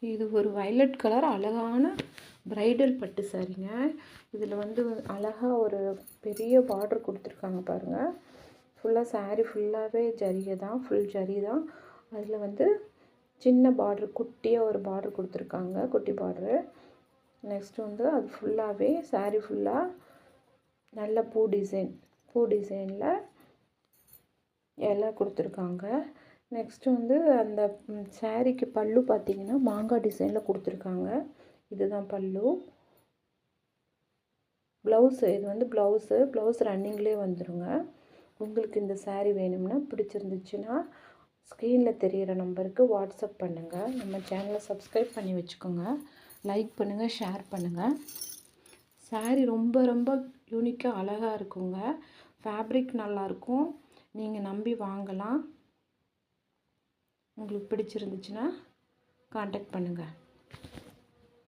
இது ஒரு violet colour அழகான பிரைடல் பட்டு சாரீங்க. இதில் வந்து அழகாக ஒரு பெரிய பார்டர் கொடுத்துருக்காங்க பாருங்கள். ஃபுல்லாக சாரீ ஃபுல்லாகவே ஜரிகை தான், ஃபுல் ஜரி தான். அதில் வந்து சின்ன பார்டர், குட்டியாக ஒரு பார்டர் கொடுத்துருக்காங்க, குட்டி பார்டரு. நெக்ஸ்ட்டு வந்து அது ஃபுல்லாகவே சாரீ ஃபுல்லாக நல்ல பூ டிசைனில் எல்லாம் கொடுத்துருக்காங்க. நெக்ஸ்ட்டு வந்து அந்த சாரீக்கு பல்லு பார்த்திங்கன்னா மாங்காய் டிசைனில் கொடுத்துருக்காங்க. இதுதான் பல்லு. ப்ளவுஸு, இது வந்து ப்ளவுஸ் ரன்னிங்லேயே வந்துடுங்க. உங்களுக்கு இந்த சாரீ வேணும்னா, பிடிச்சிருந்துச்சுன்னா ஸ்க்ரீனில் தெரிகிற நம்பருக்கு வாட்ஸ்அப் பண்ணுங்கள். நம்ம சேனலை சப்ஸ்கிரைப் பண்ணி வச்சுக்கோங்க. லைக் பண்ணுங்கள், ஷேர் பண்ணுங்கள். சாரீ ரொம்ப ரொம்ப யூனிக்காக அழகாக இருக்குங்க. ஃபேப்ரிக் நல்லாயிருக்கும். நீங்கள் நம்பி வாங்கலாம். உங்களுக்கு பிடிச்சிருந்துச்சுன்னா கான்டாக்ட் பண்ணுங்கள்.